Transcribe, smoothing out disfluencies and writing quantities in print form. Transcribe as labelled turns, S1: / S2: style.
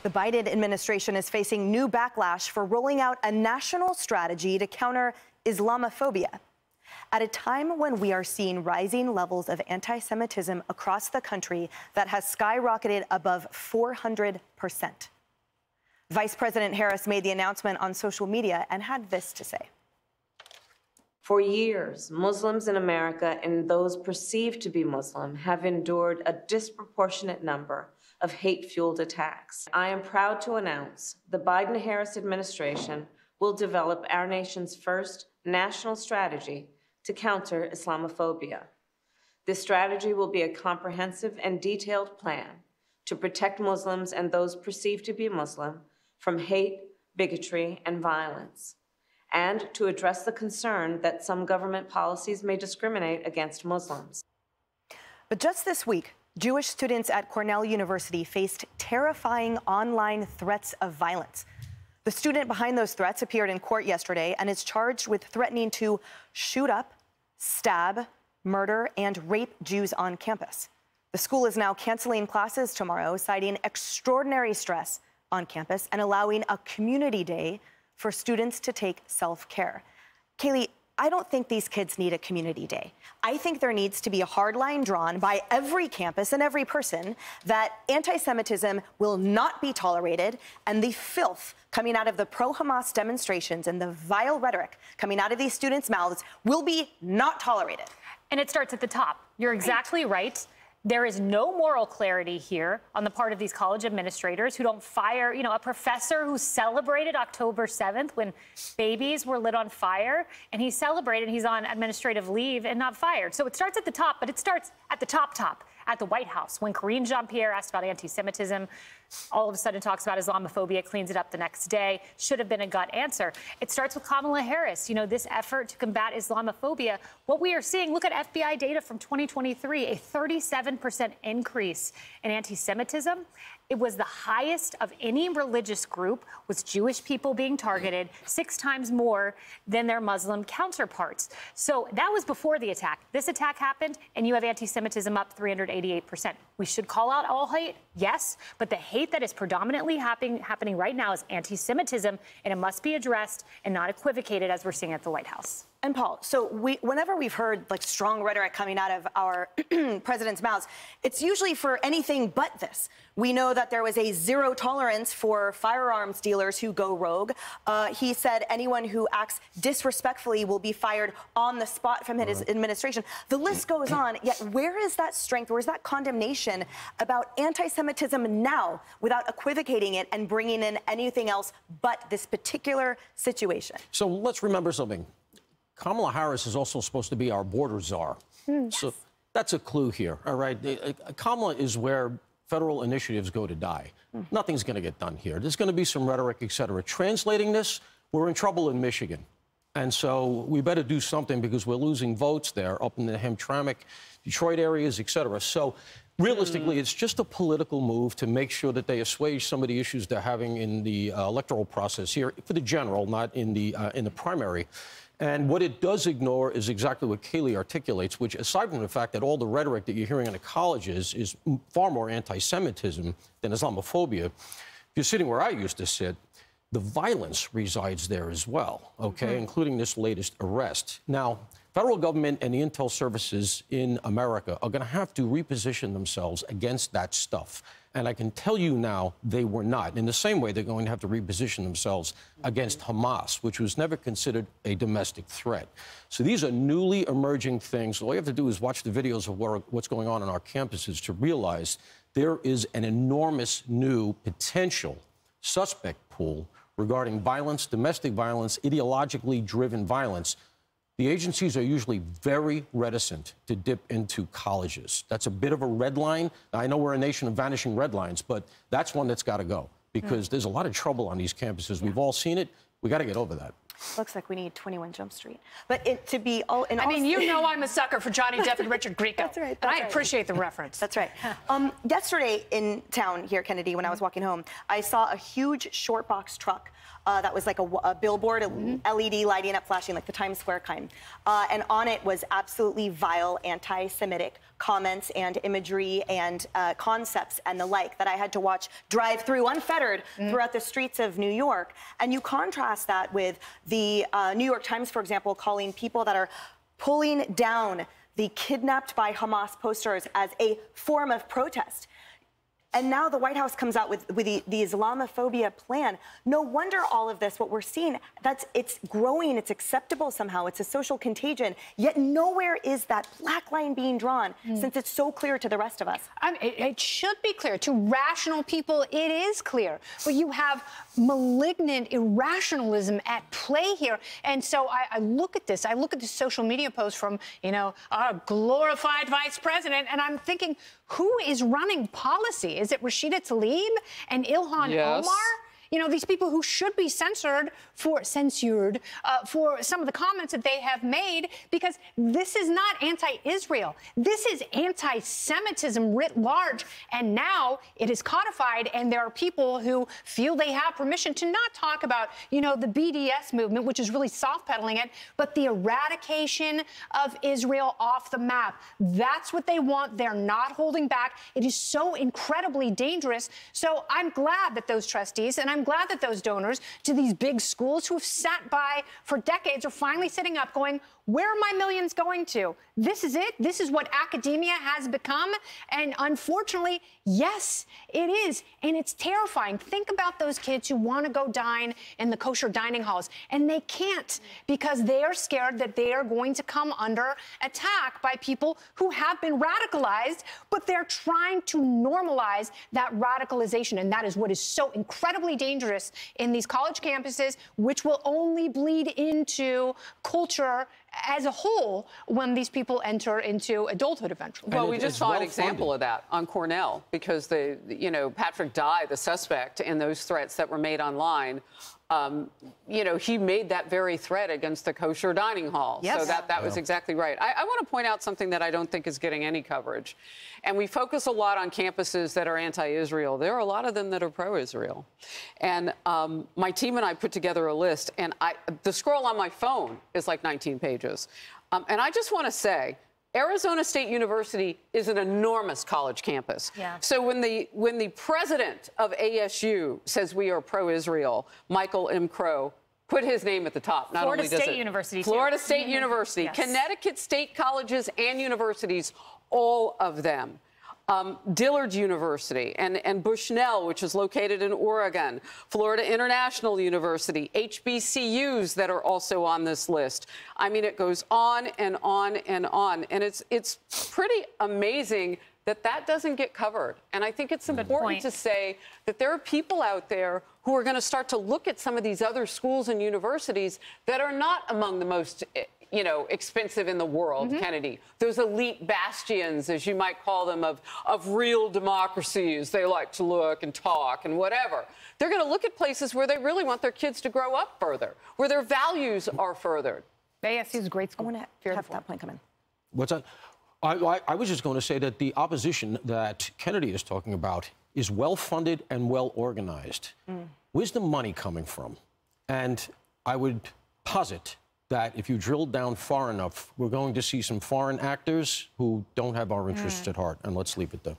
S1: The Biden administration is facing new backlash for rolling out a national strategy to counter Islamophobia. At a time when we are seeing rising levels of anti-Semitism across the country that has skyrocketed above 400%. Vice President Harris made the announcement on social media and had this to say.
S2: For years, Muslims in America and those perceived to be Muslim have endured a disproportionate number of hate-fueled attacks. I am proud to announce the Biden-Harris administration will develop our nation's first national strategy to counter Islamophobia. This strategy will be a comprehensive and detailed plan to protect Muslims and those perceived to be Muslim from hate, bigotry, and violence, and to address the concern that some government policies may discriminate against Muslims.
S1: But just this week, Jewish students at Cornell University faced terrifying online threats of violence. The student behind those threats appeared in court yesterday and is charged with threatening to shoot up, stab, murder, and rape Jews on campus. The school is now canceling classes tomorrow, citing extraordinary stress on campus and allowing a community day for students to take self-care. Kaylee, I don't think these kids need a community day. I think there needs to be a hard line drawn by every campus and every person that anti-Semitism will not be tolerated, and the filth coming out of the pro-Hamas demonstrations and the vile rhetoric coming out of these students' mouths will be not tolerated.
S3: And it starts at the top. You're exactly right. There is no moral clarity here on the part of these college administrators who don't fire, a professor who celebrated October 7th when babies were lit on fire, and he celebrated, he's on administrative leave and not fired. So it starts at the top, but it starts at the top, at the White House. When Karine Jean-Pierre asked about anti-Semitism, all of a sudden talks about Islamophobia, cleans it up the next day. Should have been a gut answer. It starts with Kamala Harris. This effort to combat Islamophobia. What we are seeing, look at FBI data from 2023, a 37% increase in anti-Semitism. It was the highest of any religious group, with Jewish people being targeted 6 times more than their Muslim counterparts. So that was before the attack. This attack happened, and you have anti-Semitism up 388%. We should call out all hate, yes, but the hate that is predominantly happening right now is anti-Semitism, and it must be addressed and not equivocated as we're seeing at the White House.
S1: And Paul, so whenever we've heard strong rhetoric coming out of our president's mouths, it's usually for anything but this. We know that there was a zero tolerance for firearms dealers who go rogue. He said anyone who acts disrespectfully will be fired on the spot from his administration. The list goes on, yet where is that strength, where is that condemnation about anti-Semitism now without equivocating it and bringing in anything else but this particular situation?
S4: So let's remember something. Kamala Harris is also supposed to be our border czar. So that's a clue here, all right? Kamala is where federal initiatives go to die. Nothing's going to get done here. There's going to be some rhetoric, et cetera. Translating this, we're in trouble in Michigan. And so we better do something because we're losing votes there up in the Hamtramck, Detroit areas, et cetera. So realistically, it's just a political move to make sure that they assuage some of the issues they're having in the electoral process here for the general, not in the primary. And what it does ignore is exactly what Kaylee articulates, which, aside from the fact that all the rhetoric that you're hearing in the colleges is far more anti-Semitism than Islamophobia, if you're sitting where I used to sit, the violence resides there as well, okay, including this latest arrest. Now, federal government and the intel services in America are going to have to reposition themselves against that stuff. And I can tell you now, they were not. In the same way, they're going to have to reposition themselves against Hamas, which was never considered a domestic threat. So these are newly emerging things. All you have to do is watch the videos of what's going on our campuses to realize there is an enormous new potential suspect pool regarding violence, domestic violence, ideologically driven violence. The agencies are usually very reticent to dip into colleges. That's a bit of a red line. I know we're a nation of vanishing red lines, but that's one that's got to go because there's a lot of trouble on these campuses. We've all seen it. We got to get over that.
S1: Looks like we need 21 Jump Street. But to be all in
S5: I mean, you know I'm a sucker for Johnny Depp and Richard Grieco.
S1: That's right.
S5: And I appreciate the reference.
S1: That's right. Yesterday in town here, Kennedy, when I was walking home, I saw a huge short box truck that was like a billboard, LED lighting up, flashing, like the Times Square kind. And on it was absolutely vile anti-Semitic comments and imagery and concepts and the like that I had to watch drive through unfettered throughout the streets of New York. And you contrast that with the New York Times, for example, calling people that are pulling down the kidnapped by Hamas posters as a form of protest. And now the White House comes out with the Islamophobia plan. No wonder all of this, what we're seeing, it's growing, it's acceptable somehow, it's a social contagion, yet nowhere is that black line being drawn since it's so clear to the rest of us.
S5: I mean, it should be clear. To rational people, it is clear. But you have malignant irrationalism at play here. And so I look at this, I look at the social media post from, you know, our glorified vice president, and I'm thinking, who is running policy? Is it Rashida Tlaib and Ilhan Omar? You know, these people who should be censored for some of the comments that they have made, because this is not anti-Israel. This is anti-Semitism writ large. And now it is codified, and there are people who feel they have permission to not talk about, you know, the BDS movement, which is really soft-pedaling it, but the eradication of Israel off the map. That's what they want. They're not holding back. It is so incredibly dangerous. So I'm glad that those trustees, and I'm glad that those donors to these big schools who have sat by for decades are finally sitting up going, where are my millions going to? This is it. This is what academia has become. And unfortunately, yes, it is. And it's terrifying. Think about those kids who want to go dine in the kosher dining halls, and they can't because they are scared that they are going to come under attack by people who have been radicalized, but they're trying to normalize that radicalization. And that is what is so incredibly dangerous in these college campuses, which will only bleed into culture as a whole when these people enter into adulthood eventually.
S6: Well, we just saw an example of that on Cornell, because Patrick Dye, the suspect in those threats that were made online, he made that very threat against the kosher dining hall. Yes. So that was exactly right. I want to point out something that I don't think is getting any coverage. And we focus a lot on campuses that are anti-Israel. There are a lot of them that are pro-Israel. And my team and I put together a list, and the scroll on my phone is like 19 pages. And I just want to say, Arizona State University is an enormous college campus. Yeah. So when the president of ASU says we are pro-Israel, Michael M. Crow, put his name at the top. Not
S3: Florida
S6: only does
S3: State
S6: it,
S3: University,
S6: Florida State University,
S3: yes.
S6: Connecticut State Colleges and Universities, all of them. Dillard University and Bushnell, which is located in Oregon, Florida International University, HBCUs that are also on this list. I mean, it goes on and on and on. And it's pretty amazing that doesn't get covered. And I think it's important to say that there are people out there who are going to start to look at some of these other schools and universities that are not among the most expensive in the world, Kennedy. Those elite bastions, as you might call them, of real democracies. They like to look and talk and whatever. They're going to look at places where they really want their kids to grow up further, where their values are furthered.
S5: ASU is a great school.
S1: I want to have that point come in.
S4: What's that? I was just going to say that the opposition that Kennedy is talking about is well-funded and well-organized. Where's the money coming from? And I would posit that if you drill down far enough, we're going to see some foreign actors who don't have our interests at heart. And let's leave it there.